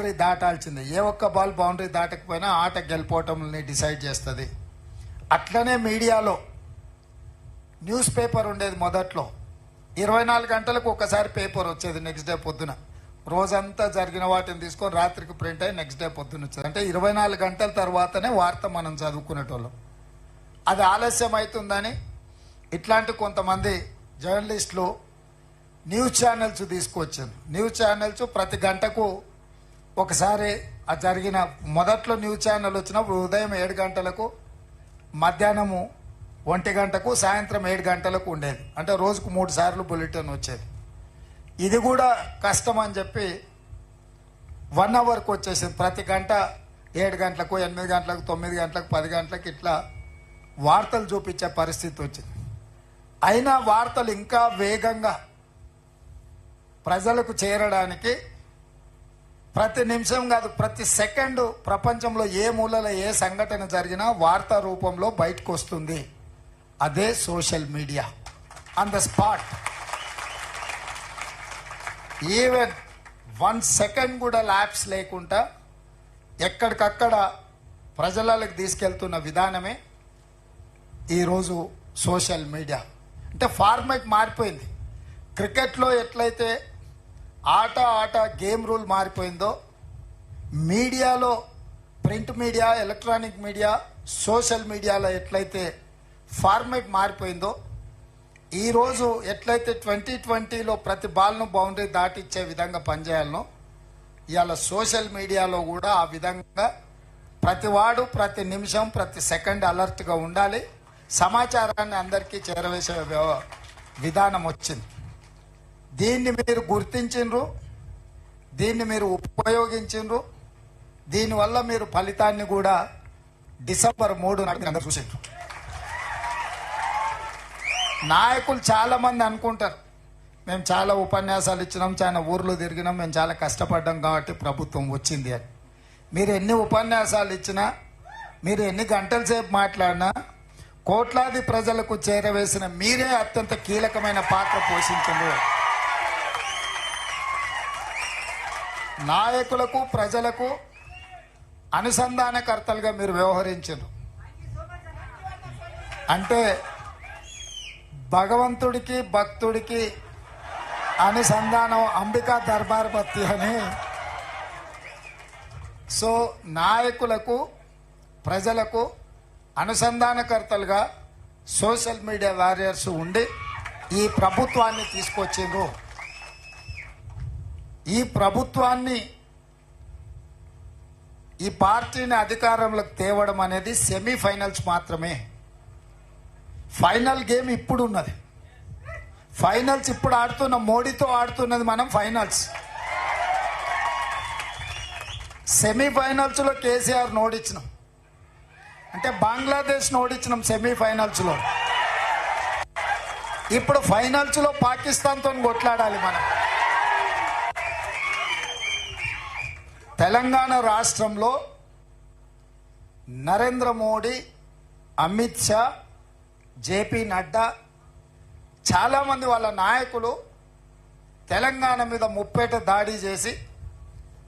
Boundary దాటాల్సిందే. ఏ ఒక్క ball boundary దాటకపోయినా ఆట గెలిపోవటంని decide చేస్తుంది. అట్లనే మీడియాలో న్యూస్ పేపర్ ఉండేది. మొదట్లో 24 గంటలకు ఒకసారి పేపర్ వచ్చేది. నెక్స్ట్ డే పొద్దున రోజంతా జరిగిన వాటిని తీసుకొని రాత్రికి ప్రింట్ అయ్యి నెక్స్ట్ డే పొద్దున వచ్చేది. అంటే 24 గంటల తర్వాతనే వార్త మనం చదువుకునేటోళ్ళం. అది ఆలస్యం అవుతుందని ఇట్లాంటి కొంతమంది జర్నలిస్టులు న్యూస్ ఛానల్స్ తీసుకొచ్చారు. న్యూస్ ఛానల్స్ ప్రతి గంటకు ఒకసారి ఆ జరిగిన మొదట్లో న్యూస్ ఛానల్ వచ్చినప్పుడు ఉదయం 7 గంటలకు, మధ్యాహ్నము 1 గంటకు, సాయంత్రం 7 గంటలకు ఉండేది. అంటే రోజుకు 3 సార్లు బులెటిన్ వచ్చేది. ఇది కూడా కష్టం అని చెప్పి 1 అవర్కి వచ్చేసింది. ప్రతి గంట 7 గంటలకు, 8 గంటలకు, 9 గంటలకు, 10 గంటలకు ఇట్లా వార్తలు చూపించే పరిస్థితి వచ్చింది. అయినా వార్తలు ఇంకా వేగంగా ప్రజలకు చేరడానికి ప్రతి నిమిషం కాదు, ప్రతి సెకండ్ ప్రపంచంలో ఏ మూలలో ఏ సంఘటన జరిగినా వార్తా రూపంలో బయటకు వస్తుంది. అదే social media. On the spot, even 1 second కూడా ల్యాప్స్ లేకుండా ఎక్కడికక్కడ ప్రజలకు తీసుకెళ్తున్న విధానమే ఈరోజు సోషల్ మీడియా. అంటే ఫార్మాట్ మారిపోయింది. క్రికెట్లో ఎట్లయితే ఆట గేమ్ రూల్ మారిపోయిందో, మీడియాలో print media, electronic media, social మీడియాలో ఎట్లయితే ఫార్మాట్ మారిపోయిందో, ఈరోజు ఎట్లయితే 2020లో ప్రతి బాల్ను బౌండరీ దాటిచ్చే విధంగా పనిచేయాలనో, ఇవాళ సోషల్ మీడియాలో కూడా ఆ విధంగా ప్రతి వాడు ప్రతి నిమిషం ప్రతి సెకండ్ అలర్ట్గా ఉండాలి. సమాచారాన్ని అందరికీ చేరవేసే విధానం వచ్చింది. దీన్ని మీరు గుర్తించిండ్రు, దీన్ని మీరు ఉపయోగించిండ్రు. దీనివల్ల మీరు ఫలితాన్ని కూడా డిసెంబర్ 3 నాడు అందరూ చూసిండ్రు. నాయకులు చాలా మంది అనుకుంటారు, మేము చాలా ఉపన్యాసాలు ఇచ్చినాం, చాలా ఊర్లు తిరిగినాం, మేము చాలా కష్టపడ్డాం కాబట్టి ప్రభుత్వం వచ్చింది అని. మీరు ఎన్ని ఉపన్యాసాలు ఇచ్చినా, మీరు ఎన్ని గంటల సేపు మాట్లాడినా, కోట్లాది ప్రజలకు చేరవేసిన మీరే అత్యంత కీలకమైన పాత్ర పోషించారు. నాయకులకు ప్రజలకు అనుసంధానకర్తలుగా మీరు వ్యవహరించారు. అంటే భగవంతుడికి భక్తుడికి అనుసంధానం అంబికా దర్బార్ బత్తి అని. సో నాయకులకు ప్రజలకు అనుసంధానకర్తలుగా సోషల్ మీడియా వారియర్స్ ఉండి ఈ ప్రభుత్వాన్ని తీసుకొచ్చిండ్రు. ఈ ప్రభుత్వాన్ని, ఈ పార్టీని అధికారంలోకి తేవడం అనేది సెమీఫైనల్స్ మాత్రమే. ఫైనల్ గేమ్ ఇప్పుడు ఉన్నది. ఫైనల్స్ ఇప్పుడు ఆడుతున్న మోడీతో ఆడుతున్నది మనం ఫైనల్స్. సెమీఫైనల్స్లో కేసీఆర్ ఓడించినాం, అంటే బంగ్లాదేశ్ ఓడించినాం సెమీఫైనల్స్లో. ఇప్పుడు ఫైనల్స్లో పాకిస్తాన్తో కొట్లాడాలి మనం. తెలంగాణ రాష్ట్రంలో నరేంద్ర మోడీ, అమిత్ షా, జేపీ నడ్డా, చాలామంది వాళ్ళ నాయకులు తెలంగాణ మీద ముప్పేట దాడి చేసి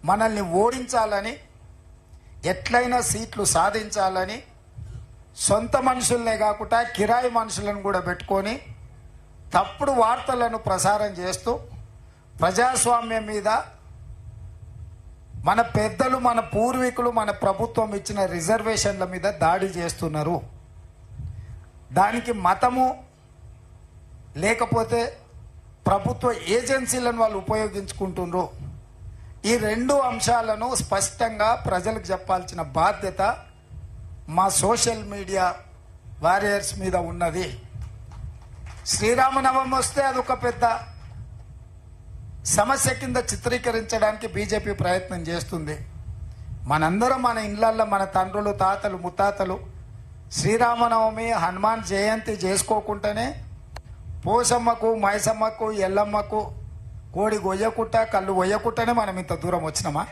మనల్ని ఓడించాలని, ఎట్లయినా సీట్లు సాధించాలని సొంత మనుషులనే కాకుండా కిరాయి మనుషులను కూడా పెట్టుకొని తప్పుడు వార్తలను ప్రసారం చేస్తూ ప్రజాస్వామ్యం మీద, మన పెద్దలు, మన పూర్వీకులు, మన ప్రభుత్వం ఇచ్చిన రిజర్వేషన్ల మీద దాడి చేస్తున్నారు. దానికి మతము లేకపోతే ప్రభుత్వ ఏజెన్సీలను వాళ్ళు ఉపయోగించుకుంటున్నారు. ఈ 2 అంశాలను స్పష్టంగా ప్రజలకు చెప్పాల్సిన బాధ్యత మా సోషల్ మీడియా వారియర్స్ మీద ఉన్నది. శ్రీరామనవమి వస్తే అదొక పెద్ద సమస్య కింద చిత్రీకరించడానికి బీజేపీ ప్రయత్నం చేస్తుంది. మనందరం మన ఇళ్లల్లో మన తండ్రులు, తాతలు, ముత్తాతలు శ్రీరామనవమి, హనుమాన్ జయంతి చేసుకోకుండానే పోసమ్మకు, మైసమ్మకు, ఎల్లమ్మకు కోడి గొయ్యకుట్ట, కళ్ళు గొయ్యకుట్టనే మనం ఇంత దూరం వచ్చినామా?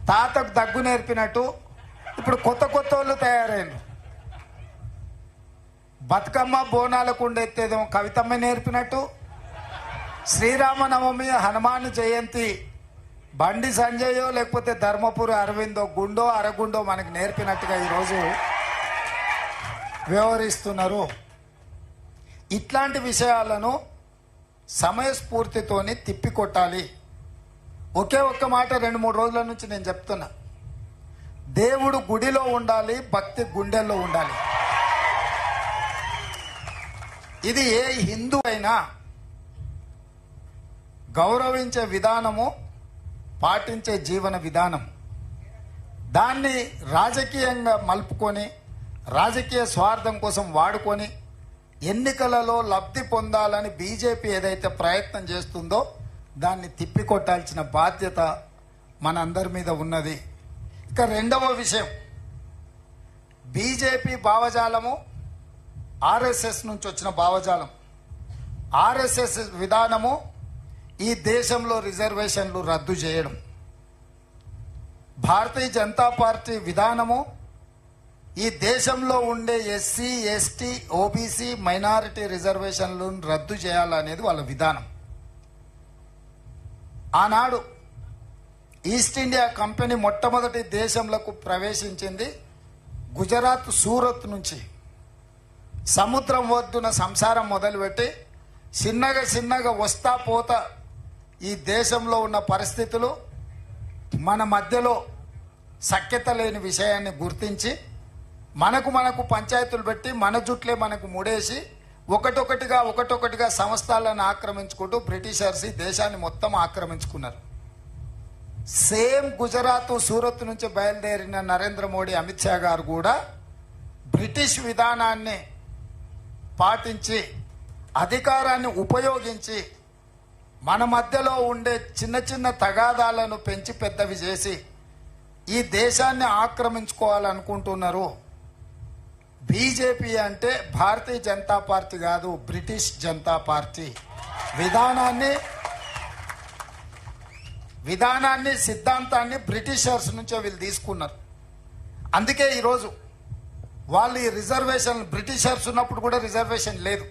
తాతకు దగ్గు నేర్పినట్టు ఇప్పుడు కొత్త వాళ్ళు తయారైంది. బతుకమ్మ బోనాలకు ఉండెత్తేదేమో కవితమ్మ నేర్పినట్టు, శ్రీరామనవమి, హనుమాన్ జయంతి బండి సంజయో లేకపోతే ధర్మపురి అరవిందో గుండో అరగుండో మనకు నేర్పినట్టుగా ఈరోజు వ్యవహరిస్తున్నారు. ఇట్లాంటి విషయాలను సమయస్ఫూర్తితోని తిప్పికొట్టాలి. ఒకే ఒక్క మాట 2-3 రోజుల నుంచి నేను చెప్తున్నా, దేవుడు గుడిలో ఉండాలి, భక్తి గుండెల్లో ఉండాలి. ఇది ఏ హిందూ అయినా గౌరవించే విధానము, పాటించే జీవన విధానం. దాన్ని రాజకీయంగా మలుపుకొని రాజకీయ స్వార్థం కోసం వాడుకొని ఎన్నికలలో లబ్ధి పొందాలని బీజేపీ ఏదైతే ప్రయత్నం చేస్తుందో దాన్ని తిప్పికొట్టాల్సిన బాధ్యత మనందరి మీద ఉన్నది. ఇక రెండవ విషయం, బీజేపీ భావజాలము ఆర్ఎస్ఎస్ నుంచి వచ్చిన భావజాలం. ఆర్ఎస్ఎస్ విధానము ఈ దేశంలో రిజర్వేషన్లు రద్దు చేయడం. భారతీయ జనతా పార్టీ విధానము ఈ దేశంలో ఉండే ఎస్సీ, ఎస్టీ, ఓబీసీ, మైనారిటీ రిజర్వేషన్లను రద్దు చేయాలనేది వాళ్ళ విధానం. ఆనాడు ఈస్ట్ ఇండియా కంపెనీ మొట్టమొదటి దేశంలోకి ప్రవేశించింది గుజరాత్ సూరత్ నుంచి. సముద్రం ఒడ్డున సంసారం మొదలుపెట్టి చిన్నగా చిన్నగా వస్తా పోతా ఈ దేశంలో ఉన్న పరిస్థితులు, మన మధ్యలో సఖ్యత లేని విషయాన్ని గుర్తించి మనకు పంచాయతీలు పెట్టి మన జుట్లే మనకు ముడేసి ఒకటొకటిగా సంస్థలను ఆక్రమించుకుంటూ బ్రిటిషర్స్ ఈ దేశాన్ని మొత్తం ఆక్రమించుకున్నారు. సేమ్ గుజరాత్ సూరత్ నుంచి బయలుదేరిన నరేంద్ర మోడీ, అమిత్ షా గారు కూడా బ్రిటిష్ విధానాన్ని పాటించి అధికారాన్ని ఉపయోగించి మన మధ్యలో ఉండే చిన్న చిన్న తగాదాలను పెంచి పెద్దవి చేసి ఈ దేశాన్ని ఆక్రమించుకోవాలనుకుంటున్నారు. బీజేపీ అంటే భారతీయ జనతా పార్టీ కాదు, బ్రిటిష్ జనతా పార్టీ. విధానాన్ని సిద్ధాంతాన్ని బ్రిటిషర్స్ నుంచే వీళ్ళు తీసుకున్నారు. అందుకే ఈరోజు వాళ్ళు ఈ రిజర్వేషన్, బ్రిటిషర్స్ ఉన్నప్పుడు కూడా రిజర్వేషన్ లేదు,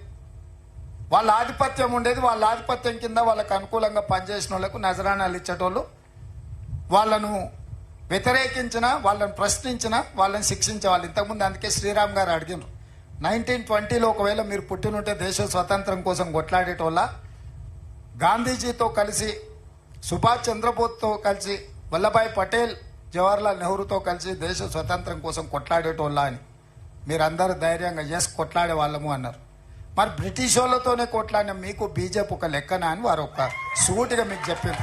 వాళ్ళ ఆధిపత్యం ఉండేది. వాళ్ళ ఆధిపత్యం కింద వాళ్ళకు అనుకూలంగా పనిచేసిన వాళ్ళకు నజరానాలు ఇచ్చేటోళ్ళు, వాళ్ళను వ్యతిరేకించిన, వాళ్ళని ప్రశ్నించిన, వాళ్ళని శిక్షించే వాళ్ళు. ఇంతకుముందు అందుకే శ్రీరామ్ గారు అడిగినారు, 1920లో ఒకవేళ మీరు పుట్టినుంటే దేశ స్వతంత్రం కోసం కొట్లాడేటోళ్ళ, గాంధీజీతో కలిసి, సుభాష్ చంద్రబోస్తో కలిసి, వల్లభాయ్ పటేల్, జవహర్లాల్ నెహ్రూతో కలిసి దేశ స్వతంత్రం కోసం కొట్లాడేటోళ్ళ అని. మీరందరూ ధైర్యంగా ఎస్ కొట్లాడే వాళ్ళము అన్నారు. మరి బ్రిటిష్ వాళ్ళతోనే కొట్లాడిన మీకు బీజేపీ ఒక లెక్కనా అని వారు ఒక సూటిగా మీకు చెప్పారు.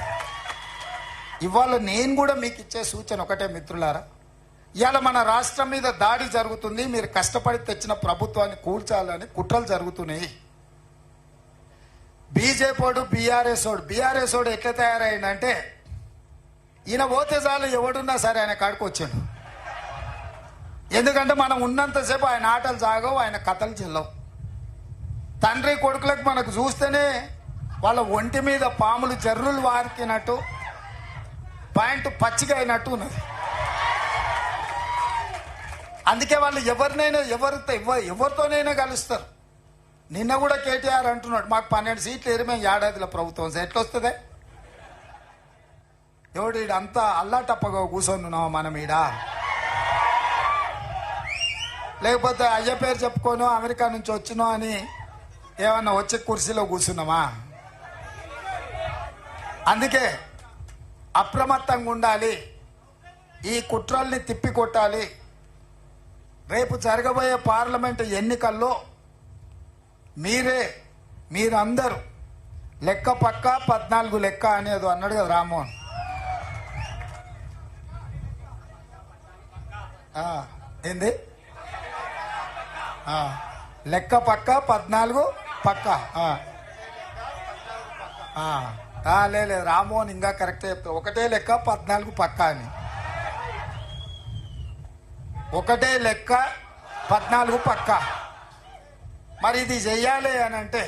ఇవాళ నేను కూడా మీకు ఇచ్చే సూచన ఒకటే మిత్రులారా, ఇవాళ మన రాష్ట్రం మీద దాడి జరుగుతుంది, మీరు కష్టపడి తెచ్చిన ప్రభుత్వాన్ని కూల్చాలని కుట్రలు జరుగుతున్నాయి. బీజేపీ బీఆర్ఎస్ వాడు ఎట్లా తయారైందంటే, ఈయన పోతే చాలు ఎవడున్నా సరే ఆయన కాడికి వచ్చాడు. ఎందుకంటే మనం ఉన్నంతసేపు ఆయన ఆటలు సాగవు, ఆయన కథలు చెల్లవు. తండ్రి కొడుకులకు మనకు చూస్తేనే వాళ్ళ ఒంటి మీద పాములు జర్రులు వారికినట్టు, పాయింట్ పచ్చిగా అయినట్టు ఉన్నది. అందుకే వాళ్ళు ఎవరితోనైనా కలుస్తారు. నిన్న కూడా కేటీఆర్ అంటున్నాడు, మాకు 12 సీట్లు ఎరిమే ఏడాదిలో ప్రభుత్వం ఎట్లా వస్తుంది? ఎవడు అంతా అల్లాటప్పగా కూర్చొని మనం ఈడ, లేకపోతే అయ్య పేరు చెప్పుకోను అమెరికా నుంచి వచ్చినో అని ఏమన్నా వచ్చే కుర్చీలో కూర్చున్నామా? అందుకే అప్రమత్తంగా ఉండాలి, ఈ కుట్రల్ని తిప్పికొట్టాలి. రేపు జరగబోయే పార్లమెంటు ఎన్నికల్లో మీరందరూ లెక్క పక్క 14 లెక్క అనేది అన్నాడు కదా రామ్మోహన్. ఏంది లెక్క పక్క 14 పక్క. లేదు రామ్మోహన్ ఇంకా కరెక్ట్ చెప్తా, ఒకటే లెక్క 14 పక్క అని. ఒకటే లెక్క 14 పక్క. మరి ఇది చెయ్యాలి అని అంటే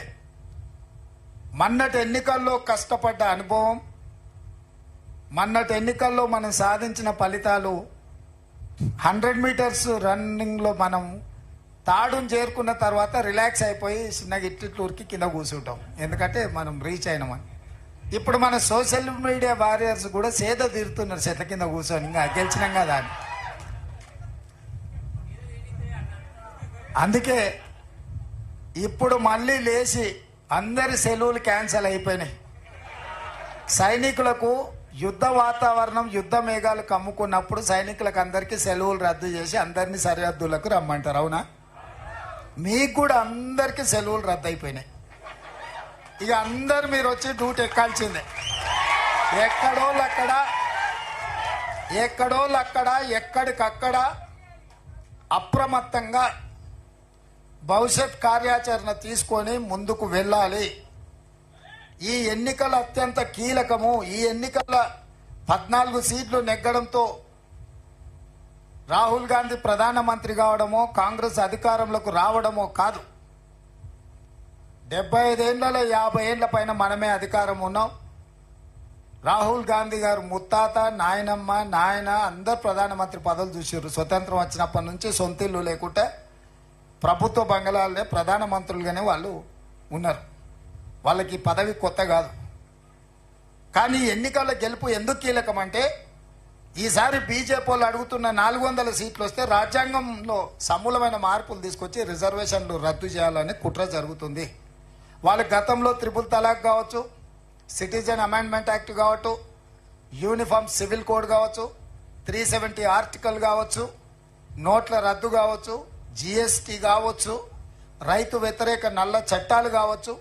మొన్నటి ఎన్నికల్లో కష్టపడ్డ అనుభవం, మొన్నటి ఎన్నికల్లో మనం సాధించిన ఫలితాలు, 100 మీటర్స్ రన్నింగ్లో మనం తాడును చేరుకున్న తర్వాత రిలాక్స్ అయిపోయి చిన్నగా ఇట్లూరికి కింద కూర్చుంటాం, ఎందుకంటే మనం రీచ్ అయినామని. ఇప్పుడు మన సోషల్ మీడియా వారియర్స్ కూడా సేద తీరుతున్నారు చెట్ల కింద కూర్చొని, ఇంకా గెలిచినాం కదా అని. అందుకే ఇప్పుడు మళ్ళీ లేచి అందరి సెలవులు క్యాన్సిల్ అయిపోయినాయి. సైనికులకు యుద్ధ వాతావరణం, యుద్ధ మేఘాలు కమ్ముకున్నప్పుడు సైనికులకు అందరికీ సెలవులు రద్దు చేసి అందరినీ సరిహద్దులకు రమ్మంటారు. అవునా? మీకు కూడా అందరికీ సెలవులు రద్దు అయిపోయినాయి. ఇక అందరు మీరు వచ్చి డ్యూటీ ఎక్కాల్సిందే. ఎక్కడోళ్ళక్కడ ఎక్కడికక్కడ అప్రమత్తంగా భవిష్యత్ కార్యాచరణ తీసుకొని ముందుకు వెళ్ళాలి. ఈ ఎన్నికలు అత్యంత కీలకము. ఈ ఎన్నికల 14 సీట్లు నెగ్గడంతో రాహుల్ గాంధీ ప్రధానమంత్రి కావడమో కాంగ్రెస్ అధికారంలోకి రావడమో కాదు. 75 ఏళ్లలో 50 ఏళ్ల పైన మనమే అధికారం ఉన్నాం. రాహుల్ గాంధీ గారు ముత్తాత, నాయనమ్మ, నాయన అందరు ప్రధానమంత్రి పదవులు చూసారు. స్వతంత్రం వచ్చినప్పటి నుంచి సొంత ఇల్లు లేకుంటే ప్రభుత్వ బంగళాలనే ప్రధానమంత్రులుగానే వాళ్ళు ఉన్నారు. వాళ్ళకి పదవి కొత్త కాదు. కానీ ఎన్నికల గెలుపు ఎందుకు కీలకం అంటే, ఈసారి బీజేపీ వాళ్ళు అడుగుతున్న 400 సీట్లు వస్తే రాజ్యాంగంలో సమూలమైన మార్పులు తీసుకొచ్చి రిజర్వేషన్లు రద్దు చేయాలని కుట్ర జరుగుతుంది. వాళ్ళ గతంలో త్రిపుల్ తలాక్ కావచ్చు, సిటిజన్ అమెండ్మెంట్ యాక్ట్ కావచ్చు, యూనిఫామ్ సివిల్ కోడ్ కావచ్చు, 370 ఆర్టికల్ కావచ్చు, నోట్ల రద్దు కావచ్చు, జిఎస్టీ కావచ్చు, రైతు వ్యతిరేక నల్ల చట్టాలు కావచ్చు,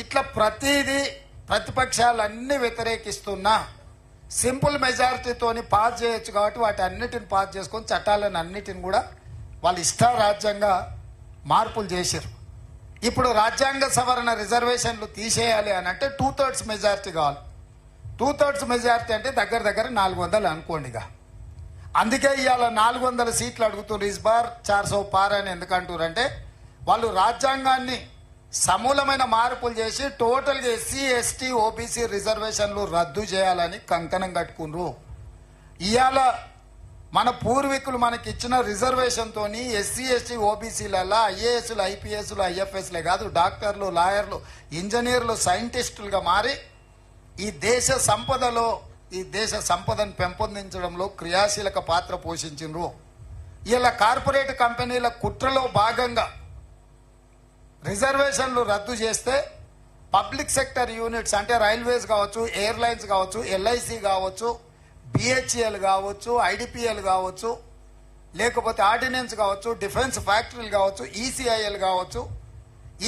ఇట్లా ప్రతిదీ ప్రతిపక్షాలన్నీ వ్యతిరేకిస్తున్నా సింపుల్ మెజారిటీతోని పాస్ చేయొచ్చు. కాబట్టి వాటి అన్నిటిని పాస్ చేసుకొని చట్టాలను అన్నిటిని కూడా వాళ్ళు ఇష్టారాజ్యంగా మార్పులు చేశారు. ఇప్పుడు రాజ్యాంగ సవరణ రిజర్వేషన్లు తీసేయాలి అని అంటే 2/3 మెజారిటీ కావాలి. 2/3 మెజారిటీ అంటే దగ్గర 400 అనుకోండిగా. అందుకే ఇవాళ 400 సీట్లు అడుగుతున్నారు. ఇస్ బార్ 400 పార్ అని ఎందుకంటారంటే, వాళ్ళు రాజ్యాంగాన్ని సమూలమైన మార్పులు చేసి టోటల్గా ఎస్సీ, ఎస్టీ, ఓబీసీ రిజర్వేషన్లు రద్దు చేయాలని కంకణం కట్టుకున్నారు. ఇవాళ మన పూర్వీకులు మనకి ఇచ్చిన రిజర్వేషన్తో ఎస్సీ, ఎస్టీ, ఓబీసీలలో ఐఏఎస్లు, ఐపీఎస్లు, ఐఎఫ్ఎస్లే కాదు, డాక్టర్లు, లాయర్లు, ఇంజనీర్లు, సైంటిస్టులుగా మారి ఈ దేశ సంపదను పెంపొందించడంలో క్రియాశీలక పాత్ర పోషించారు. ఇలా కార్పొరేట్ కంపెనీల కుట్రలో భాగంగా రిజర్వేషన్లు రద్దు చేస్తే పబ్లిక్ సెక్టర్ యూనిట్స్ అంటే రైల్వేస్ కావచ్చు, ఎయిర్లైన్స్ కావచ్చు, ఎల్ఐసి కావచ్చు, బిహెచ్ఎల్ కావచ్చు, ఐడిపిఎల్ కావచ్చు, లేకపోతే ఆర్డినెన్స్ కావచ్చు, డిఫెన్స్ ఫ్యాక్టరీలు కావచ్చు, ఈసీఐఎల్ కావచ్చు,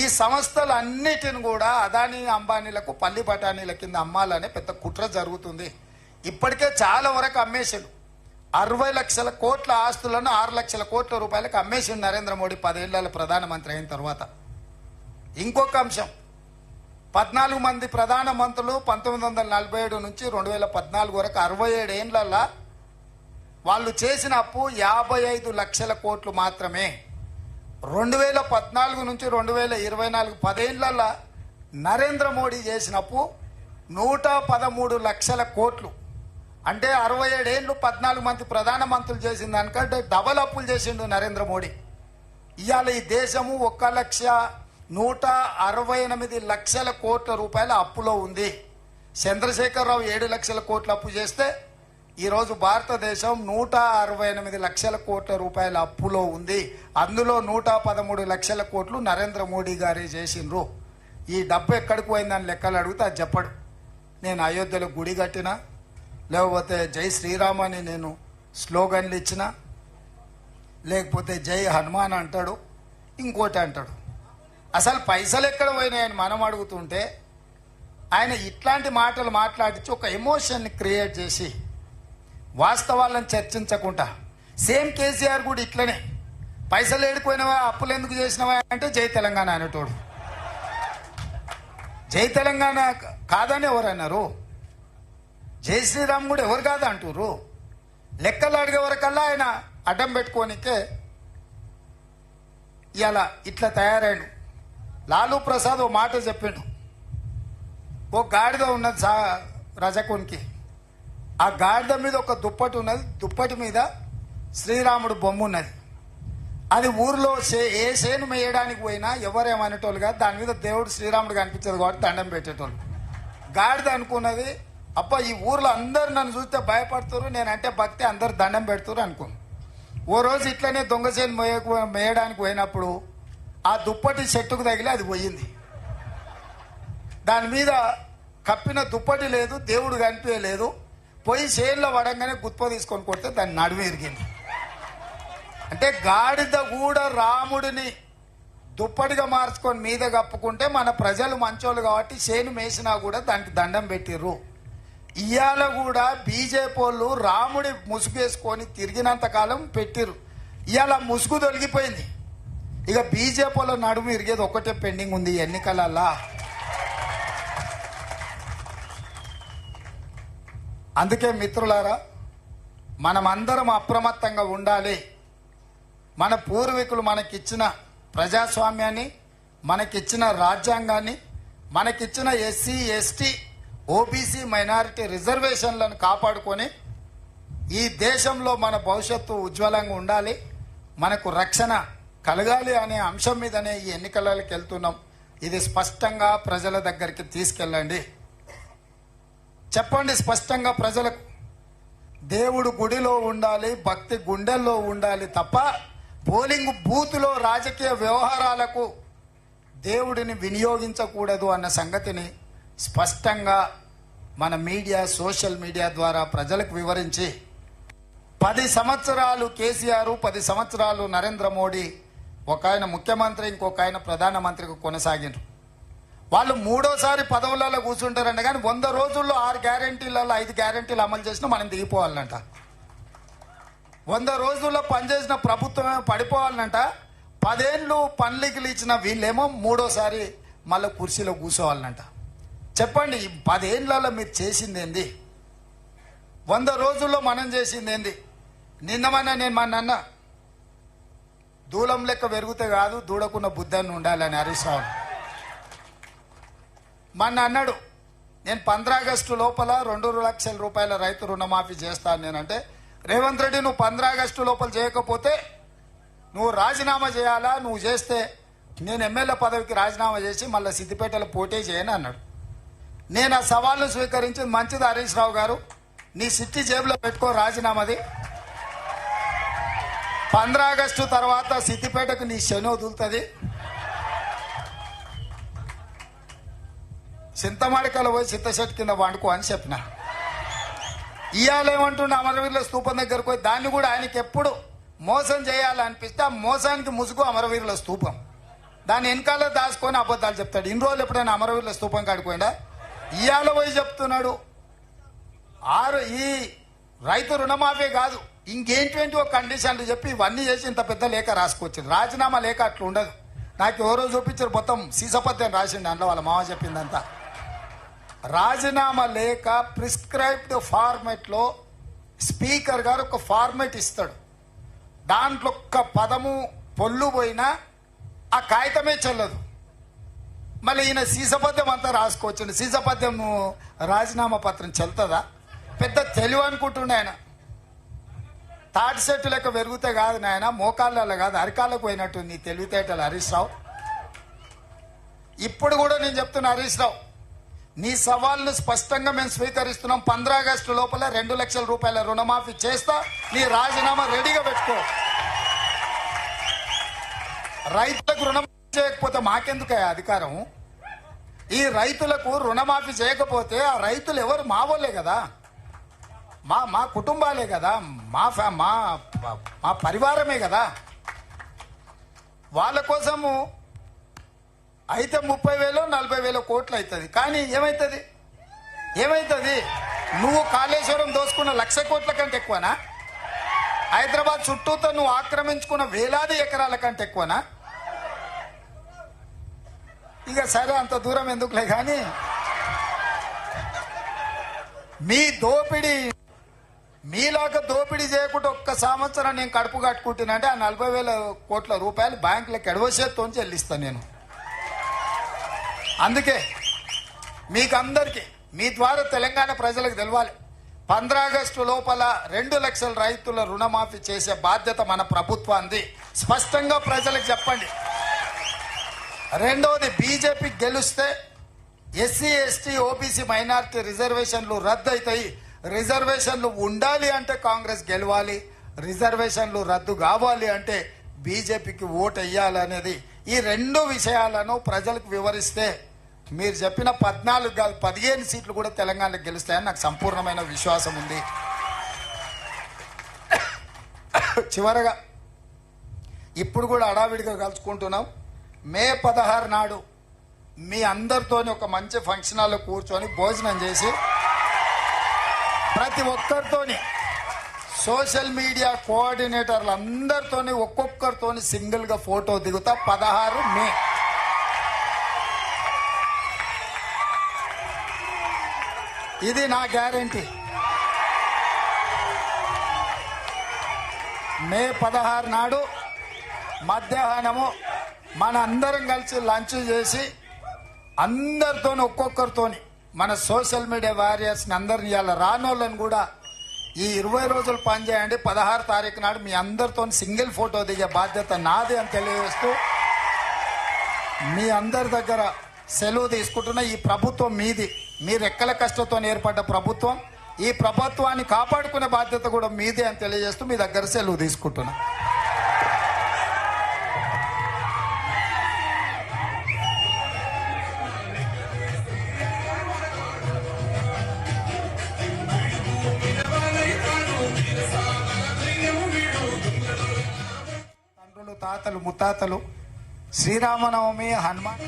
ఈ సంస్థలన్నిటిని కూడా అదానీ అంబానీలకు పల్లి బఠానీల కింద అమ్మాలనే పెద్ద కుట్ర జరుగుతుంది. ఇప్పటికే చాలా వరకు అమ్మేసాడు. 60 లక్షల కోట్ల ఆస్తులను 6 లక్షల కోట్ల రూపాయలకు అమ్మేసిండు నరేంద్ర మోడీ 10 ఏళ్ల ప్రధానమంత్రి అయిన తర్వాత. ఇంకొక అంశం, 14 మంది ప్రధానమంత్రులు 1947 నుంచి 2014 వరకు 67 ఏళ్లలో వాళ్ళు చేసిన అప్పు 55 లక్షల కోట్లు మాత్రమే. 2014 నుంచి 2024 10 ఏళ్లలో నరేంద్ర మోడీ చేసిన అప్పు 113 లక్షల కోట్లు. అంటే 67 ఏళ్ళు 14 మంది ప్రధానమంత్రులు చేసిన దానికంటే డబల్ అప్పులు చేసిండు నరేంద్ర మోడీ. ఇవాళ ఈ దేశము 1,168 లక్షల కోట్ల రూపాయల అప్పులో ఉంది. చంద్రశేఖరరావు 7 లక్షల కోట్ల అప్పు చేస్తే ఈరోజు భారతదేశం 168 లక్షల కోట్ల రూపాయల అప్పులో ఉంది. అందులో 113 లక్షల కోట్లు నరేంద్ర మోడీ గారే చేసిండ్రు. ఈ డబ్బు ఎక్కడికి పోయిందని లెక్కలు అడిగితే అది చెప్పడు. నేను అయోధ్యలో గుడి కట్టినా, లేకపోతే జై శ్రీరామ్ అని నేను స్లోగన్లు ఇచ్చిన, లేకపోతే జై హనుమాన్ అంటాడు, ఇంకోటి అంటాడు. అసలు పైసలు ఎక్కడ పోయినాయని మనం అడుగుతుంటే ఆయన ఇట్లాంటి మాటలు మాట్లాడించి ఒక ఎమోషన్ని క్రియేట్ చేసి వాస్తవాలను చర్చించకుండా, సేమ్ కేసీఆర్ కూడా ఇట్లనే పైసలు ఏడిపోయినవా, అప్పులు ఎందుకు చేసినవా అంటే జై తెలంగాణ అనేటోడు. జై తెలంగాణ కాదని ఎవరు అన్నారు? జై శ్రీరామ్ కూడా ఎవరు కాదు అంటారు. లెక్కలు అడిగే వరకల్లా ఆయన అడ్డం పెట్టుకోనికే ఇలా ఇట్లా తయారాడు. లాలూ ప్రసాద్ ఓ మాట చెప్పిండు. ఓ గాడిద ఉన్నది రజకునికి. ఆ గాడిద మీద ఒక దుప్పటి ఉన్నది, దుప్పటి మీద శ్రీరాముడు బొమ్మ ఉన్నది. అది ఊర్లో ఏ సేను మేయడానికి పోయినా ఎవరేమనేటోళ్ళు కాదు, దాని మీద దేవుడు శ్రీరాముడు కనిపించదు కాబట్టి దండం పెట్టేటోళ్ళు. గాడిద అనుకున్నది, అబ్బా ఈ ఊర్లో అందరు నన్ను చూస్తే భయపడుతున్నారు, నేనంటే భక్తి, అందరు దండం పెడుతున్నారు అనుకున్నాను. ఓ రోజు ఇట్లనే దొంగసేను మేయడానికి పోయినప్పుడు ఆ దుప్పటి చెట్టుకు తగిలి అది పోయింది. దాని మీద కప్పిన దుప్పటి లేదు, దేవుడు కనిపించలేదు. పోయి చేనులో పడంగానే గుత్ప తీసుకొని కొడితే దాన్ని నడుము ఇరిగింది. అంటే గాడిద కూడా రాముడిని దుప్పటిగా మార్చుకొని మీద కప్పుకుంటే మన ప్రజలు మంచోళ్ళు కాబట్టి చేను మేసినా కూడా దానికి దండం పెట్టిర్రు. ఇవాళ కూడా బీజేపీ వాళ్ళు రాముడి ముసుగు వేసుకొని తిరిగినంత కాలం పెట్టిర్రు. ఇవాళ ముసుగు తొలగిపోయింది. ఇక బీజేపీ వాళ్ళ నడుము ఇరిగేది ఒకటే పెండింగ్ ఉంది ఎన్నికలల్లా. అందుకే మిత్రులారా, మనమందరం అప్రమత్తంగా ఉండాలి. మన పూర్వీకులు మనకిచ్చిన ప్రజాస్వామ్యాన్ని, మనకిచ్చిన రాజ్యాంగాన్ని, మనకిచ్చిన ఎస్సీ ఎస్టీ ఓబీసీ మైనారిటీ రిజర్వేషన్లను కాపాడుకొని ఈ దేశంలో మన భవిష్యత్తు ఉజ్వలంగా ఉండాలి, మనకు రక్షణ కలగాలి అనే అంశం మీదనే ఈ ఎన్నికలకి వెళ్తున్నాం. ఇది స్పష్టంగా ప్రజల దగ్గరికి తీసుకెళ్ళండి. చెప్పండి స్పష్టంగా ప్రజలకు. దేవుడు గుడిలో ఉండాలి, భక్తి గుండెల్లో ఉండాలి తప్ప పోలింగ్ బూత్లో రాజకీయ వ్యవహారాలకు దేవుడిని వినియోగించకూడదు అన్న సంగతిని స్పష్టంగా మన మీడియా, సోషల్ మీడియా ద్వారా ప్రజలకు వివరించి 10 సంవత్సరాలు కేసీఆర్, 10 సంవత్సరాలు నరేంద్ర మోడీ, ఒక ఆయన ముఖ్యమంత్రి, ఇంకొక ఆయన ప్రధానమంత్రికి కొనసాగినారు. వాళ్ళు మూడోసారి పదవులలో కూర్చుంటారంట. కానీ 100 రోజుల్లో 6 గ్యారెంటీలలో 5 గ్యారెంటీలు అమలు చేసినా మనం దిగిపోవాలంట. 100 రోజుల్లో పనిచేసిన ప్రభుత్వమే పడిపోవాలంట. 10 ఏళ్ళు పనులకి ఇచ్చిన వీళ్ళేమో మూడోసారి మళ్ళీ కుర్చీలో కూర్చోవాలంట. చెప్పండి, ఈ 10 ఏళ్ళలో మీరు చేసింది ఏంది? 100 రోజుల్లో మనం చేసింది ఏంది? నిన్నమన్నా నేను అన్న దూలం లెక్క పెరిగితే కాదు, దూడకున్న బుద్ధాన్ని ఉండాలని హరీష్ రావు మొన్న అన్నాడు. నేను 15 ఆగస్టు లోపల 2 లక్షల రూపాయల రైతు రుణమాఫీ చేస్తాను. నేనంటే, రేవంత్ రెడ్డి నువ్వు 15 ఆగస్టు లోపల చేయకపోతే నువ్వు రాజీనామా చేయాలా, నువ్వు చేస్తే నేను ఎమ్మెల్యే పదవికి రాజీనామా చేసి మళ్ళీ సిద్దిపేటలో పోటీ చేయని అన్నాడు. నేను ఆ సవాళ్ళను స్వీకరించి, మంచిది హరీష్ రావు గారు, నీ సిట్టి జేబులో పెట్టుకో రాజీనామాది. 15 ఆగస్టు తర్వాత సిద్దిపేటకు నీ శని వదులుతుంది. చింతమాడికలో పోయి చింతశెట్టు కింద వండుకో అని చెప్పిన. ఇవాళ ఏమంటుండే, అమరవీరుల స్తూపం దగ్గరకు పోయి దాన్ని కూడా ఆయనకి ఎప్పుడు మోసం చేయాలనిపిస్తే ఆ మోసానికి ముసుగు అమరవీరుల స్తూపం. దాన్ని వెనకాల దాచుకొని అబద్ధాలు చెప్తాడు. ఇన్ని రోజులు ఎప్పుడైనా అమరవీరుల స్తూపం కాడిపోయిందా? ఇవాళ పోయి చెప్తున్నాడు ఈ రైతు రుణమాఫీ కాదు, ఇంకేంటి కండిషన్లు చెప్పి ఇవన్నీ చేసి ఇంత పెద్ద లేఖ రాసుకొచ్చింది. రాజీనామా లేఖ అట్లా ఉండదు. నాకు ఎవరో చూపించారు, మొత్తం సీసపత్యం రాసిండు అందులో, వాళ్ళ మామ చెప్పిందంతా. రాజీనామా లేఖ ప్రిస్క్రైబ్డ్ ఫార్మెట్లో స్పీకర్ గారు ఒక ఫార్మెట్ ఇస్తాడు. దాంట్లో ఒక్క పదము పొల్లు పోయినా ఆ కాగితమే చెల్లదు. మళ్ళీ ఈయన సీసపద్యం అంతా రాసుకోవచ్చండి. సీసపద్యం రాజీనామా పత్రం చెల్తుందా? పెద్ద తెలివి అనుకుంటుండే ఆయన. తాటి చెట్టు లెక్క పెరిగితే కాదు నాయన, మోకాళ్ళలో కాదు అరికాళ్ళకు పోయినట్టు నీ తెలివితేటలు హరీష్ రావు. ఇప్పుడు కూడా నేను చెప్తున్నా హరీష్ రావు, నీ సవాల్ను స్పష్టంగా మేము స్వీకరిస్తున్నాం. 15 ఆగస్టు లోపల 2 లక్షల రూపాయల రుణమాఫీ చేస్తా, నీ రాజీనామా రెడీగా పెట్టుకో. రైతులకు రుణమాఫీ చేయకపోతే మాకెందుకయ్యా అధికారం? ఈ రైతులకు రుణమాఫీ చేయకపోతే ఆ రైతులు ఎవరు? మా వాళ్ళే కదా, మా కుటుంబాలే కదా, మా పరివారమే కదా. వాళ్ళ కోసము అయితే 30,000 40,000 కోట్లు అవుతుంది. కానీ ఏమైతుంది? నువ్వు కాళేశ్వరం దోసుకున్న 1,00,000 కోట్ల కంటే ఎక్కువనా? హైదరాబాద్ చుట్టూతో నువ్వు ఆక్రమించుకున్న వేలాది ఎకరాల కంటే ఎక్కువనా? ఇక సరే, అంత దూరం ఎందుకులే. కానీ మీ దోపిడీ, మీలాగా దోపిడీ చేయకుండా ఒక్క సంవత్సరం నేను కడుపు కట్టుకుంటున్నానంటే ఆ 40,000 కోట్ల రూపాయలు బ్యాంకులకు ఎడవసేత్తో చెల్లిస్తాను నేను. అందుకే మీకందరికీ మీ ద్వారా తెలంగాణ ప్రజలకు తెలవాలి, 15 ఆగస్టు లోపల 2 లక్షల రైతుల రుణమాఫీ చేసే బాధ్యత మన ప్రభుత్వాన్ని. స్పష్టంగా ప్రజలకు చెప్పండి. రెండవది, బీజేపీ గెలిస్తే ఎస్సీ ఎస్టీ ఓబీసీ మైనారిటీ రిజర్వేషన్లు రద్దు అవుతాయి. రిజర్వేషన్లు ఉండాలి అంటే కాంగ్రెస్ గెలవాలి, రిజర్వేషన్లు రద్దు కావాలి అంటే బీజేపీకి ఓటు వేయాలి అనేది ఈ రెండు విషయాలను ప్రజలకు వివరిస్తే మీరు చెప్పిన 14 కాదు 15 సీట్లు కూడా తెలంగాణకు గెలుస్తాయని నాకు సంపూర్ణమైన విశ్వాసం ఉంది. చివరగా ఇప్పుడు కూడా అడావిడిగా కలుసుకుంటున్నాం. మే 16 నాడు మీ అందరితోని ఒక మంచి ఫంక్షన్ హాల్లో కూర్చొని భోజనం చేసి ప్రతి ఒక్కరితోని సోషల్ మీడియా కోఆర్డినేటర్లు అందరితోని ఒక్కొక్కరితోని సింగిల్ గా ఫోటో దిగుతా 16 మే. ఇది నా గ్యారంటీ. మే 16 నాడు మధ్యాహ్నము మన అందరం కలిసి లంచ్ చేసి అందరితోని ఒక్కొక్కరితోని మన సోషల్ మీడియా వారియర్స్ని అందరిని ఇవాళ రానోళ్ళని కూడా ఈ 20 రోజులు పనిచేయండి. 16 తారీఖు నాడు మీ అందరితో సింగిల్ ఫోటో దిగే బాధ్యత నాది అని తెలియజేస్తూ మీ అందరి దగ్గర సెలవు తీసుకుంటున్న ఈ ప్రభుత్వం మీది. మీరు ఎక్కల కష్టంతో ఏర్పడ్డ ప్రభుత్వం. ఈ ప్రభుత్వాన్ని కాపాడుకునే బాధ్యత కూడా మీదే అని తెలియజేస్తూ మీ దగ్గర సెలవు తీసుకుంటున్నా. తండ్రులు తాతలు ముత్తాతలు శ్రీరామనవమి హనుమాన్